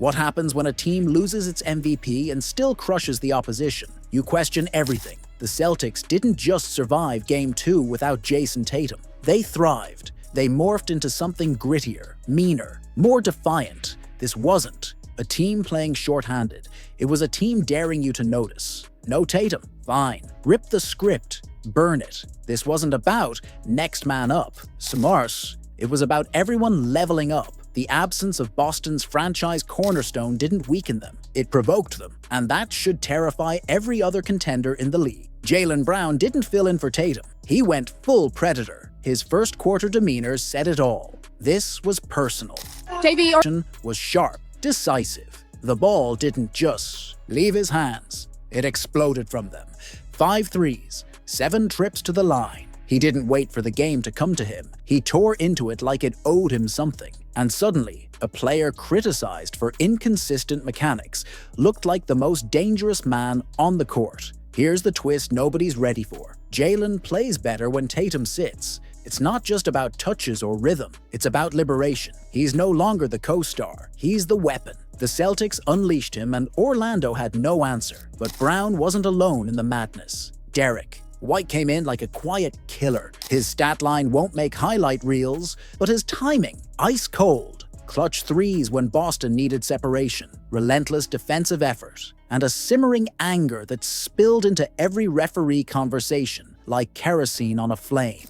What happens when a team loses its MVP and still crushes the opposition? You question everything. The Celtics didn't just survive Game 2 without Jayson Tatum. They thrived. They morphed into something grittier, meaner, more defiant. This wasn't a team playing shorthanded. It was a team daring you to notice. No Tatum? Fine. Rip the script. Burn it. This wasn't about next man up. Smart. It was about everyone leveling up. The absence of Boston's franchise cornerstone didn't weaken them. It provoked them, and that should terrify every other contender in the league. Jaylen Brown didn't fill in for Tatum. He went full predator. His first quarter demeanor said it all. This was personal. JV was sharp, decisive. The ball didn't just leave his hands. It exploded from them. 5 threes, 7 trips to the line. He didn't wait for the game to come to him. He tore into it like it owed him something. And suddenly, a player criticized for inconsistent mechanics looked like the most dangerous man on the court. Here's the twist nobody's ready for. Jaylen plays better when Tatum sits. It's not just about touches or rhythm. It's about liberation. He's no longer the co-star. He's the weapon. The Celtics unleashed him and Orlando had no answer. But Brown wasn't alone in the madness. Derek White came in like a quiet killer. His stat line won't make highlight reels, but his timing, ice cold. Clutch threes when Boston needed separation, relentless defensive effort, and a simmering anger that spilled into every referee conversation like kerosene on a flame.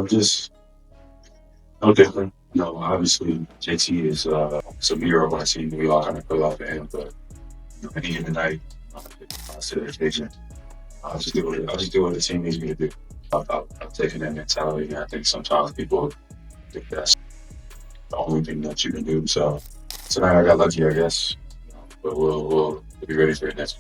Just no different. No, obviously JT is some hero of our team. We all kind of put off at him, but at the end of the night, I said education. I'll just do what the team needs me to do. I've taken that mentality, and I think sometimes people think that's the only thing that you can do. So tonight I got lucky, I guess. But we'll be ready for it next.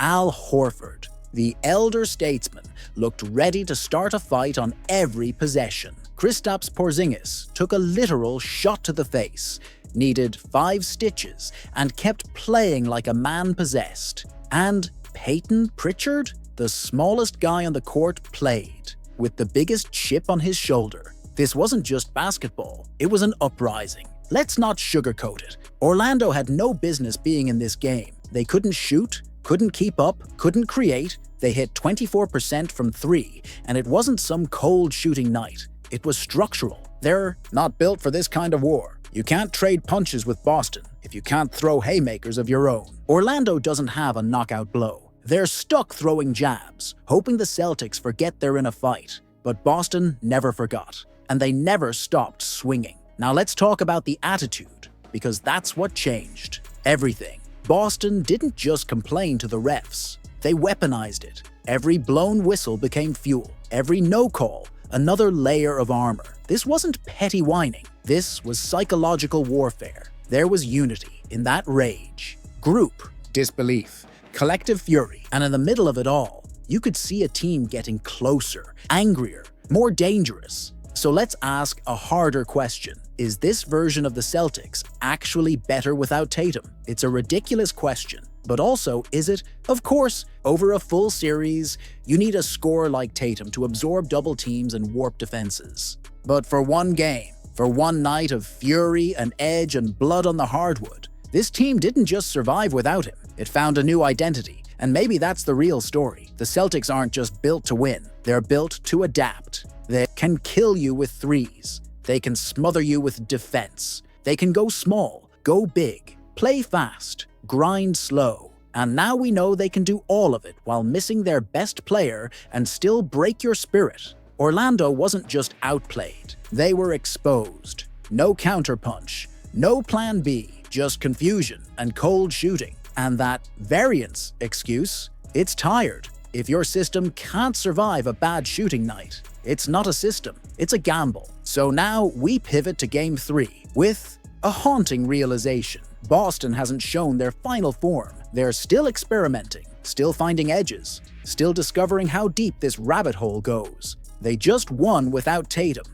Al Horford, the elder statesman, looked ready to start a fight on every possession. Kristaps Porzingis took a literal shot to the face, needed 5 stitches, and kept playing like a man possessed. And Peyton Pritchard, the smallest guy on the court, played with the biggest chip on his shoulder. This wasn't just basketball, it was an uprising. Let's not sugarcoat it. Orlando had no business being in this game. They couldn't shoot, couldn't keep up, couldn't create. They hit 24% from 3, and it wasn't some cold shooting night. It was structural. They're not built for this kind of war. You can't trade punches with Boston if you can't throw haymakers of your own. Orlando doesn't have a knockout blow. They're stuck throwing jabs, hoping the Celtics forget they're in a fight. But Boston never forgot, and they never stopped swinging. Now let's talk about the attitude, because that's what changed everything. Boston didn't just complain to the refs. They weaponized it. Every blown whistle became fuel. Every no call, another layer of armor. This wasn't petty whining. This was psychological warfare. There was unity in that rage, group disbelief, collective fury, and in the middle of it all, you could see a team getting closer, angrier, more dangerous. So let's ask a harder question. Is this version of the Celtics actually better without Tatum? It's a ridiculous question. But also, is it? Of course, over a full series, you need a scorer like Tatum to absorb double teams and warp defenses. But for one game, for one night of fury and edge and blood on the hardwood, this team didn't just survive without him. It found a new identity. And maybe that's the real story. The Celtics aren't just built to win. They're built to adapt. They can kill you with threes. They can smother you with defense. They can go small, go big, play fast, grind slow. And now we know they can do all of it while missing their best player and still break your spirit. Orlando wasn't just outplayed. They were exposed. No counterpunch, no plan B, just confusion and cold shooting. And that variance excuse, it's tired. If your system can't survive a bad shooting night, it's not a system, it's a gamble. So now we pivot to Game 3 with a haunting realization. Boston hasn't shown their final form. They're still experimenting, still finding edges, still discovering how deep this rabbit hole goes. They just won without Tatum.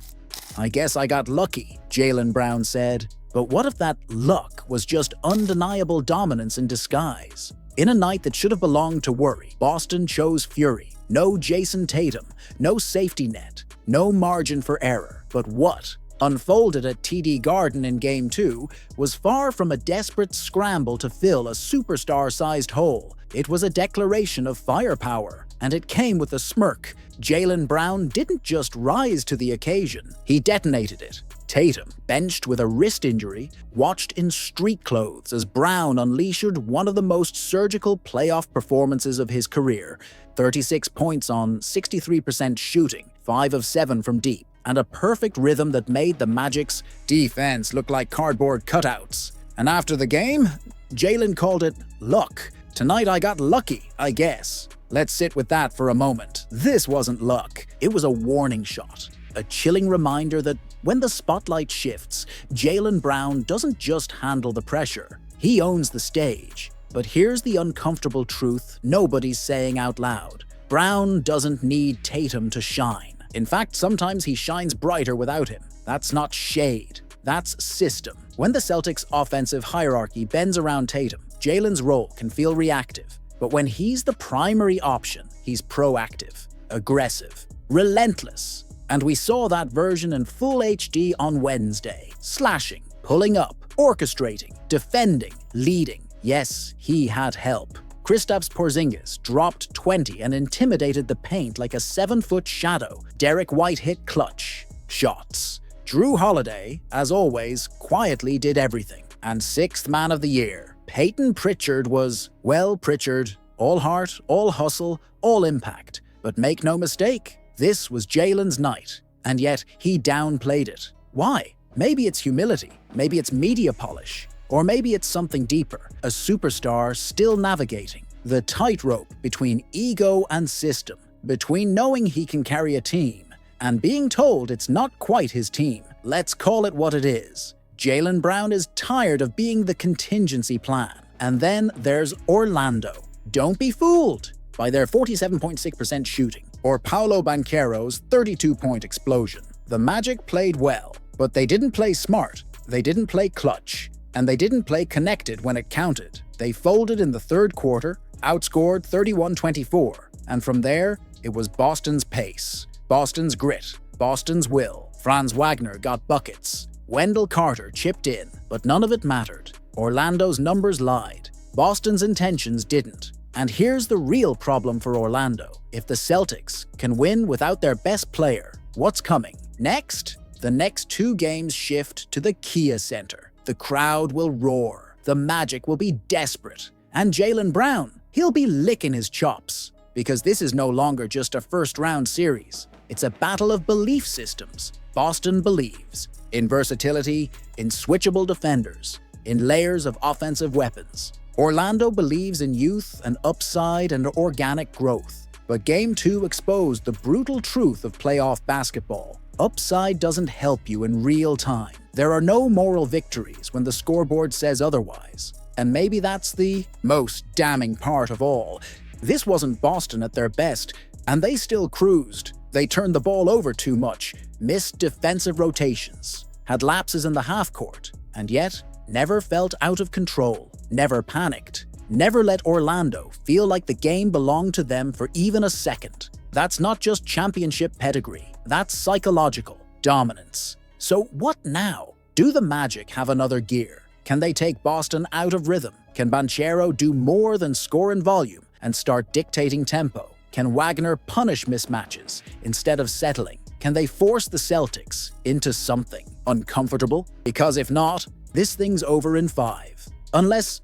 I guess I got lucky, Jaylen Brown said. But what if that luck was just undeniable dominance in disguise? In a night that should have belonged to worry, Boston chose fury. No Jayson Tatum, no safety net, no margin for error. But what unfolded at TD Garden in Game 2, was far from a desperate scramble to fill a superstar-sized hole. It was a declaration of firepower, and it came with a smirk. Jaylen Brown didn't just rise to the occasion, he detonated it. Tatum, benched with a wrist injury, watched in street clothes as Brown unleashed one of the most surgical playoff performances of his career. 36 points on 63% shooting, 5 of 7 from deep, and a perfect rhythm that made the Magic's defense look like cardboard cutouts. And after the game, Jaylen called it luck. Tonight I got lucky, I guess. Let's sit with that for a moment. This wasn't luck, it was a warning shot. A chilling reminder that when the spotlight shifts, Jaylen Brown doesn't just handle the pressure, he owns the stage. But here's the uncomfortable truth nobody's saying out loud. Brown doesn't need Tatum to shine. In fact, sometimes he shines brighter without him. That's not shade, that's system. When the Celtics' offensive hierarchy bends around Tatum, Jaylen's role can feel reactive. But when he's the primary option, he's proactive, aggressive, relentless. And we saw that version in full HD on Wednesday. Slashing, pulling up, orchestrating, defending, leading. Yes, he had help. Kristaps Porzingis dropped 20 and intimidated the paint like a 7-foot shadow. Derek White hit clutch shots. Drew Holiday, as always, quietly did everything. And 6th man of the year, Peyton Pritchard was, well, Pritchard. All heart, all hustle, all impact. But make no mistake, this was Jaylen's night, and yet he downplayed it. Why? Maybe it's humility, maybe it's media polish, or maybe it's something deeper, a superstar still navigating the tightrope between ego and system, between knowing he can carry a team and being told it's not quite his team. Let's call it what it is. Jaylen Brown is tired of being the contingency plan. And then there's Orlando. Don't be fooled by their 47.6% shooting or Paolo Banchero's 32-point explosion. The Magic played well, but they didn't play smart, they didn't play clutch, and they didn't play connected when it counted. They folded in the third quarter, outscored 31-24, and from there, it was Boston's pace, Boston's grit, Boston's will. Franz Wagner got buckets. Wendell Carter chipped in, but none of it mattered. Orlando's numbers lied. Boston's intentions didn't. And here's the real problem for Orlando. If the Celtics can win without their best player, what's coming? Next? The next 2 games shift to the Kia Center. The crowd will roar. The Magic will be desperate. And Jaylen Brown, he'll be licking his chops. Because this is no longer just a first-round series. It's a battle of belief systems. Boston believes in versatility, in switchable defenders, in layers of offensive weapons. Orlando believes in youth and upside and organic growth. But Game 2 exposed the brutal truth of playoff basketball. Upside doesn't help you in real time. There are no moral victories when the scoreboard says otherwise. And maybe that's the most damning part of all. This wasn't Boston at their best, and they still cruised. They turned the ball over too much, missed defensive rotations, had lapses in the half-court, and yet never felt out of control, never panicked, never let Orlando feel like the game belonged to them for even a second. That's not just championship pedigree, that's psychological dominance. So what now? Do the Magic have another gear? Can they take Boston out of rhythm? Can Banchero do more than score in volume and start dictating tempo? Can Wagner punish mismatches instead of settling? Can they force the Celtics into something uncomfortable? Because if not, this thing's over in 5. Unless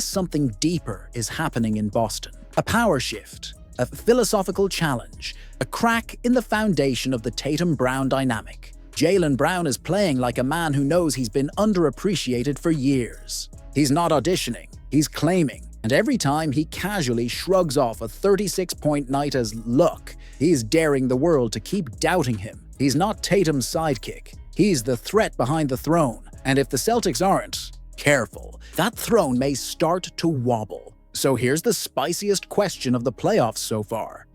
something deeper is happening in Boston. A power shift, a philosophical challenge, a crack in the foundation of the Tatum-Brown dynamic. Jaylen Brown is playing like a man who knows he's been underappreciated for years. He's not auditioning, he's claiming. And every time he casually shrugs off a 36-point night as luck, he's daring the world to keep doubting him. He's not Tatum's sidekick. He's the threat behind the throne. And if the Celtics aren't careful, that throne may start to wobble. So here's the spiciest question of the playoffs so far.